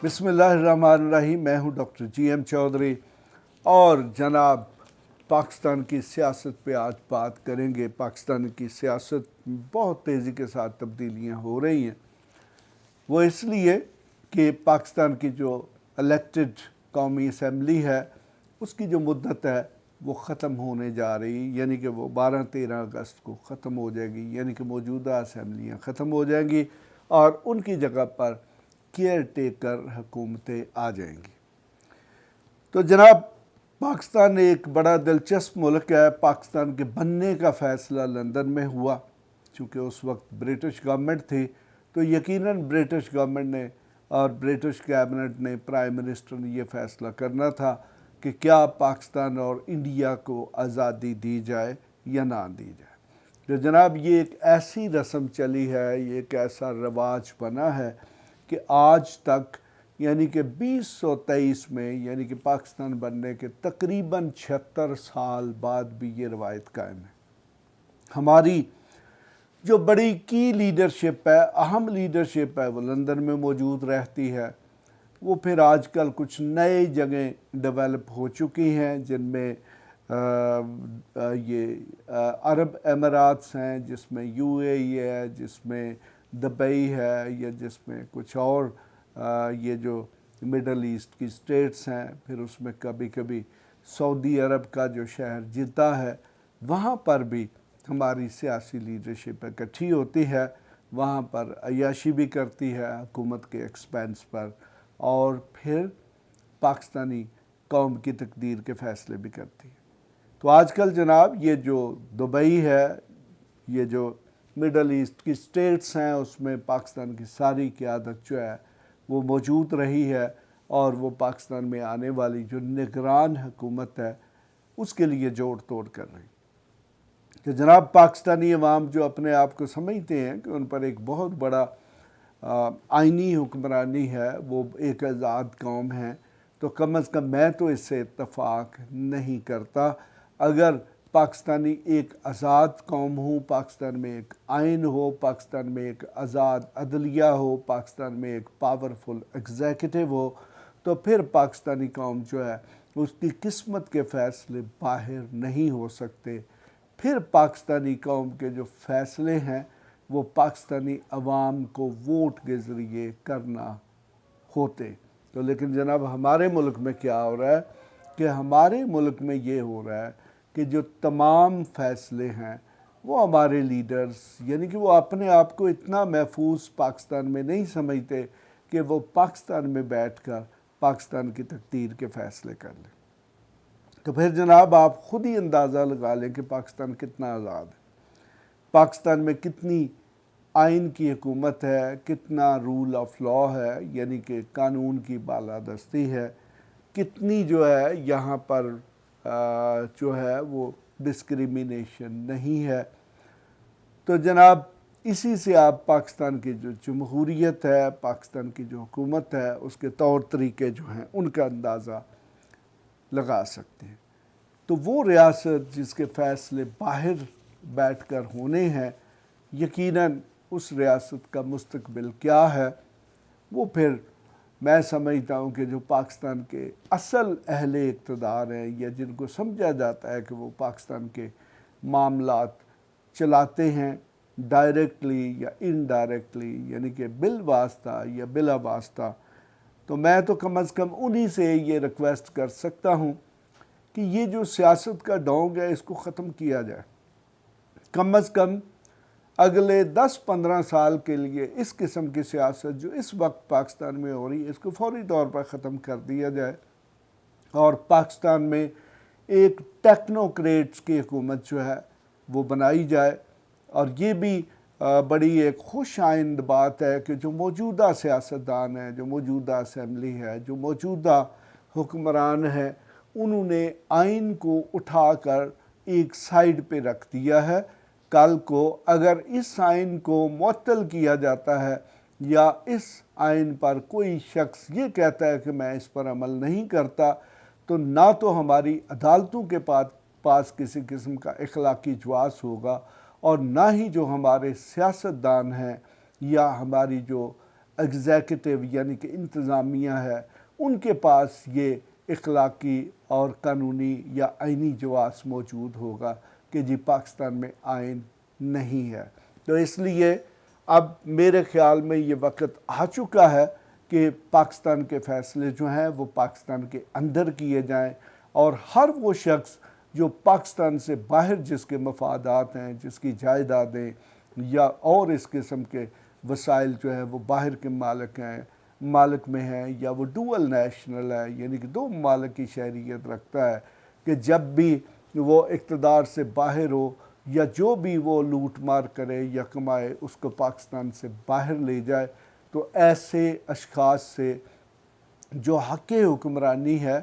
बिस्मिल्लाहिर्रहमानिर्रहीम। मैं हूं डॉक्टर GM चौधरी और जनाब पाकिस्तान की सियासत पे आज बात करेंगे। पाकिस्तान की सियासत बहुत तेज़ी के साथ तब्दीलियां हो रही हैं। वो इसलिए कि पाकिस्तान की जो इलेक्टेड कौमी असम्बली है उसकी जो मुद्दत है वो ख़त्म होने जा रही, यानी कि वो 12-13 अगस्त को ख़त्म हो जाएगी, यानी कि मौजूदा असम्बलियाँ ख़त्म हो जाएंगी और उनकी जगह पर केयर टेकर हुकूमतें आ जाएंगी। तो जनाब पाकिस्तान एक बड़ा दिलचस्प मुल्क है। पाकिस्तान के बनने का फ़ैसला लंदन में हुआ, चूँकि उस वक्त ब्रिटिश गवर्नमेंट थी, तो यकीनन ब्रिटिश गवर्नमेंट ने और ब्रिटिश कैबिनेट ने, प्राइम मिनिस्टर ने यह फ़ैसला करना था कि क्या पाकिस्तान और इंडिया को आज़ादी दी जाए या ना दी जाए। तो जनाब ये एक ऐसी रस्म चली है, ये एक ऐसा रवाज बना है कि आज तक यानी कि 2023 में, यानी कि पाकिस्तान बनने के तकरीबन 76 साल बाद भी ये रवायत कायम है। हमारी जो बड़ी की लीडरशिप है, अहम लीडरशिप है, वो लंदन में मौजूद रहती है। वो फिर आजकल कुछ नए जगह डेवलप हो चुकी हैं, जिनमें ये अरब अमीरात्स हैं, जिसमें UAE है, जिसमें दुबई है, या जिसमें कुछ और ये जो मिडल ईस्ट की स्टेट्स हैं, फिर उसमें कभी कभी सऊदी अरब का जो शहर जिद्दा है, वहाँ पर भी हमारी सियासी लीडरशिप इकट्ठी होती है। वहाँ पर अय्याशी भी करती है हुकूमत के एक्सपेंस पर, और फिर पाकिस्तानी कौम की तकदीर के फ़ैसले भी करती है। तो आजकल जनाब ये जो दुबई है, ये जो मिडल ईस्ट की स्टेट्स हैं, उसमें पाकिस्तान की सारी क़यादत जो है वो मौजूद रही है, और वो पाकिस्तान में आने वाली जो निगरान हुकूमत है उसके लिए जोड़ तोड़ कर रही। तो जनाब पाकिस्तानी अवाम जो अपने आप को समझते हैं कि उन पर एक बहुत बड़ा आइनी हुक्मरानी है, वो एक आज़ाद कौम है, तो कम अज़ कम मैं तो इससे इत्तफ़ाक़ नहीं करता। अगर पाकिस्तानी एक आज़ाद कौम हो, पाकिस्तान में एक आइन हो, पाकिस्तान में एक आज़ाद अदलिया हो, पाकिस्तान में एक पावरफुल एग्जीक्यूटिव हो, तो फिर पाकिस्तानी कौम जो है उसकी किस्मत के फ़ैसले बाहर नहीं हो सकते। फिर पाकिस्तानी कौम के जो फ़ैसले हैं वो पाकिस्तानी अवाम को वोट के ज़रिए करना होते। तो लेकिन जनाब हमारे मुल्क में क्या हो रहा है कि हमारे मुल्क में ये हो रहा है कि जो तमाम फ़ैसले हैं वो हमारे लीडर्स, यानी कि वो अपने आप को इतना महफूज पाकिस्तान में नहीं समझते कि वो पाकिस्तान में बैठकर पाकिस्तान की तकदीर के फ़ैसले कर लें। तो फिर जनाब आप ख़ुद ही अंदाज़ा लगा लें कि पाकिस्तान कितना आज़ाद है, पाकिस्तान में कितनी आइन की हुकूमत है, कितना रूल ऑफ लॉ है, यानी कि कानून की बालादस्ती है, कितनी जो है यहाँ पर जो है वो डिस्क्रिमिनेशन नहीं है। तो जनाब इसी से आप पाकिस्तान की जो जमहूरियत है, पाकिस्तान की जो हुकूमत है, उसके तौर तरीके जो हैं उनका अंदाज़ा लगा सकते हैं। तो वो रियासत जिसके फ़ैसले बाहर बैठकर होने हैं, यकीनन उस रियासत का मुस्तकबिल क्या है वो फिर मैं समझता हूँ कि जो पाकिस्तान के असल अहले इक़्तिदार हैं, या जिनको समझा जाता है कि वो पाकिस्तान के मामलात चलाते हैं डायरेक्टली या इनडायरेक्टली, यानी कि बिल वास्ता या बिला वास्ता, तो मैं तो कम अज़ कम उन्हीं से ये रिक्वेस्ट कर सकता हूँ कि ये जो सियासत का ढोंग है इसको ख़त्म किया जाए। कम अज़ कम अगले 10-15 साल के लिए इस किस्म की सियासत जो इस वक्त पाकिस्तान में हो रही है इसको फौरी तौर पर ख़त्म कर दिया जाए, और पाकिस्तान में एक टेक्नोक्रेट्स की हुकूमत जो है वो बनाई जाए। और ये भी बड़ी एक खुश आइंद बात है कि जो मौजूदा सियासतदान हैं, जो मौजूदा असम्बली है, जो मौजूदा हुक्मरान हैं, उन्होंने आइन को उठाकर एक साइड पे रख दिया है। कल को अगर इस आइन को मुअत्तल किया जाता है या इस आइन पर कोई शख्स ये कहता है कि मैं इस पर अमल नहीं करता, तो ना तो हमारी अदालतों के पास किसी किस्म का इखलाकी जवाज़ होगा, और ना ही जो हमारे सियासतदान हैं या हमारी जो ایگزیکٹو یعنی کہ انتظامیہ ہے، ان کے پاس یہ اخلاقی اور قانونی یا آئینی جواز موجود ہوگا کہ جی پاکستان میں آئین نہیں ہے۔ تو اس لیے اب میرے خیال میں یہ وقت آ چکا ہے کہ پاکستان کے فیصلے جو ہیں وہ پاکستان کے اندر کیے جائیں، اور ہر وہ شخص جو پاکستان سے باہر جس کے مفادات ہیں، جس کی جائیدادیں یا اور اس قسم کے وسائل جو ہے وہ باہر کے مالک میں ہیں، یا وہ ڈوئل نیشنل ہے یعنی کہ 2 ممالک کی شہریت رکھتا ہے، کہ جب بھی وہ اقتدار سے باہر ہو یا جو بھی وہ لوٹ مار کرے یا کمائے اس کو پاکستان سے باہر لے جائے، تو ایسے اشخاص سے جو حق حکمرانی ہے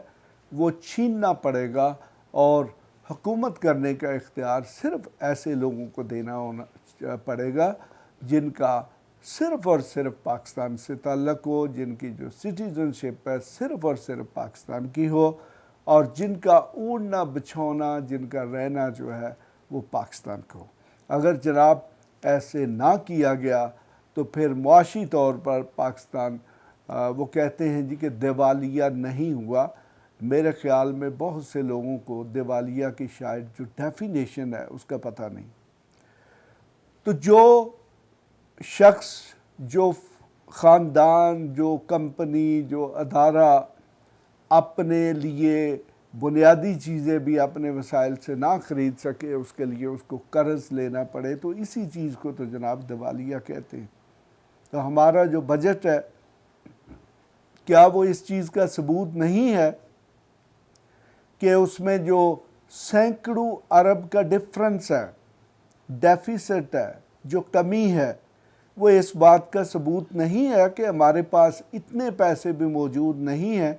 وہ چھیننا پڑے گا، اور حکومت کرنے کا اختیار صرف ایسے لوگوں کو دینا پڑے گا جن کا صرف اور صرف پاکستان سے تعلق ہو، جن کی جو سٹیزنشپ ہے صرف اور صرف پاکستان کی ہو، اور جن کا اڑنا بچھونا، جن کا رہنا جو ہے وہ پاکستان کو ہو۔ اگر جناب ایسے نہ کیا گیا تو پھر معاشی طور پر پاکستان وہ کہتے ہیں جی کہ دیوالیہ نہیں ہوا۔ میرے خیال میں بہت سے لوگوں کو دیوالیہ کی شاید جو ڈیفینیشن ہے اس کا پتہ نہیں۔ تو جو شخص، جو خاندان، جو کمپنی، جو ادارہ اپنے لیے بنیادی چیزیں بھی اپنے وسائل سے نہ خرید سکے، اس کے لیے اس کو قرض لینا پڑے، تو اسی چیز کو تو جناب دیوالیہ کہتے ہیں۔ تو ہمارا جو بجٹ ہے، کیا وہ اس چیز کا ثبوت نہیں ہے کہ اس میں جو سینکڑوں ارب کا ڈفرنس ہے، ڈیفیسٹ ہے، جو کمی ہے، وہ اس بات کا ثبوت نہیں ہے کہ ہمارے پاس اتنے پیسے بھی موجود نہیں ہیں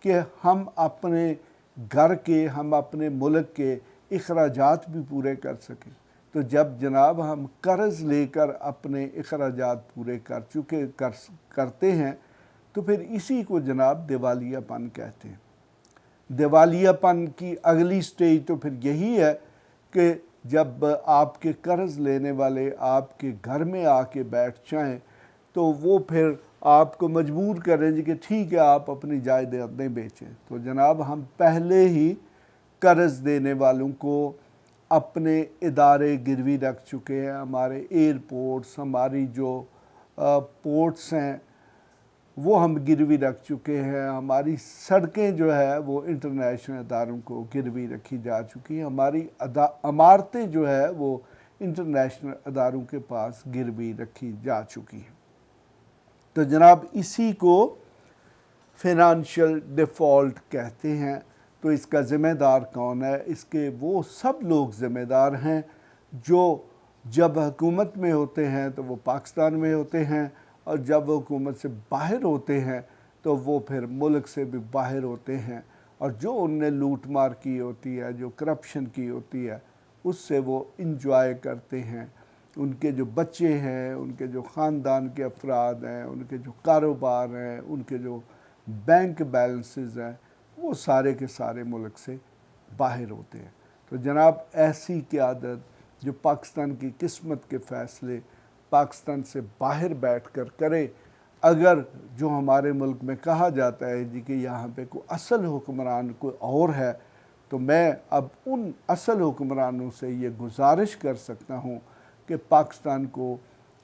کہ ہم اپنے گھر کے، ہم اپنے ملک کے اخراجات بھی پورے کر سکیں۔ تو جب جناب ہم قرض لے کر اپنے اخراجات پورے کرتے ہیں تو پھر اسی کو جناب دیوالیہ پن کہتے ہیں۔ دیوالیہ پن کی اگلی سٹیج تو پھر یہی ہے کہ جب آپ کے قرض لینے والے آپ کے گھر میں آ کے بیٹھ جائیں تو وہ پھر آپ کو مجبور کریں جی کہ ٹھیک ہے آپ اپنی جائیدادیں بیچیں۔ تو جناب ہم پہلے ہی قرض دینے والوں کو اپنے ادارے گروی رکھ چکے ہیں، ہمارے ایئرپورٹس، ہماری جو پورٹس ہیں وہ ہم گروی رکھ چکے ہیں، ہماری سڑکیں جو ہے وہ انٹرنیشنل اداروں کو گروی رکھی جا چکی ہیں، ہماری عمارتیں جو ہے وہ انٹرنیشنل اداروں کے پاس گروی رکھی جا چکی ہیں۔ تو جناب اسی کو فائنانشل ڈیفالٹ کہتے ہیں۔ تو اس کا ذمہ دار کون ہے؟ اس کے وہ سب لوگ ذمہ دار ہیں جو جب حکومت میں ہوتے ہیں تو وہ پاکستان میں ہوتے ہیں، اور جب وہ حکومت سے باہر ہوتے ہیں تو وہ پھر ملک سے بھی باہر ہوتے ہیں، اور جو ان نے لوٹ مار کی ہوتی ہے، جو کرپشن کی ہوتی ہے، اس سے وہ انجوائے کرتے ہیں۔ ان کے جو بچے ہیں، ان کے جو خاندان کے افراد ہیں، ان کے جو کاروبار ہیں، ان کے جو بینک بیلنسز ہیں، وہ سارے کے سارے ملک سے باہر ہوتے ہیں۔ تو جناب ایسی قیادت جو پاکستان کی قسمت کے فیصلے پاکستان سے باہر بیٹھ کر کرے، اگر جو ہمارے ملک میں کہا جاتا ہے جی کہ یہاں پہ کوئی اصل حکمران کوئی اور ہے، تو میں اب ان اصل حکمرانوں سے یہ گزارش کر سکتا ہوں کہ پاکستان کو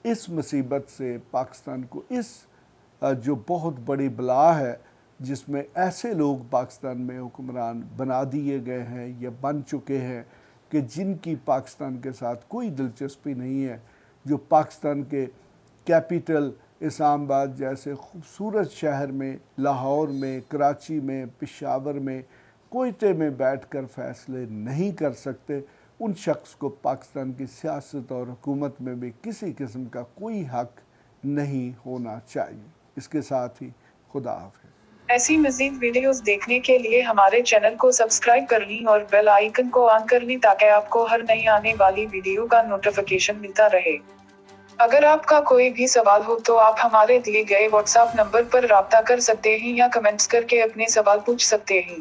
اس مصیبت سے، پاکستان کو اس جو بہت بڑی بلا ہے جس میں ایسے لوگ پاکستان میں حکمران بنا دیے گئے ہیں یا بن چکے ہیں کہ جن کی پاکستان کے ساتھ کوئی دلچسپی نہیں ہے، جو پاکستان کے کیپٹل اسلام آباد جیسے خوبصورت شہر میں، لاہور میں، کراچی میں، پشاور میں، کوئٹے میں بیٹھ کر فیصلے نہیں کر سکتے، ان شخص کو پاکستان کی سیاست اور حکومت میں بھی کسی قسم کا کوئی حق نہیں ہونا چاہیے۔ اس کے ساتھ ہی خدا حافظ۔ ایسی مزید ویڈیوز دیکھنے کے لیے ہمارے چینل کو سبسکرائب کر لیں اور بیل آئیکن کو آن کر لیں تاکہ آپ کو ہر نئی آنے والی ویڈیو کا نوٹیفیکیشن ملتا رہے۔ اگر آپ کا کوئی بھی سوال ہو تو آپ ہمارے دیے گئے واٹس ایپ نمبر پر رابطہ کر سکتے ہیں یا کمنٹس کر کے اپنے سوال پوچھ سکتے ہیں۔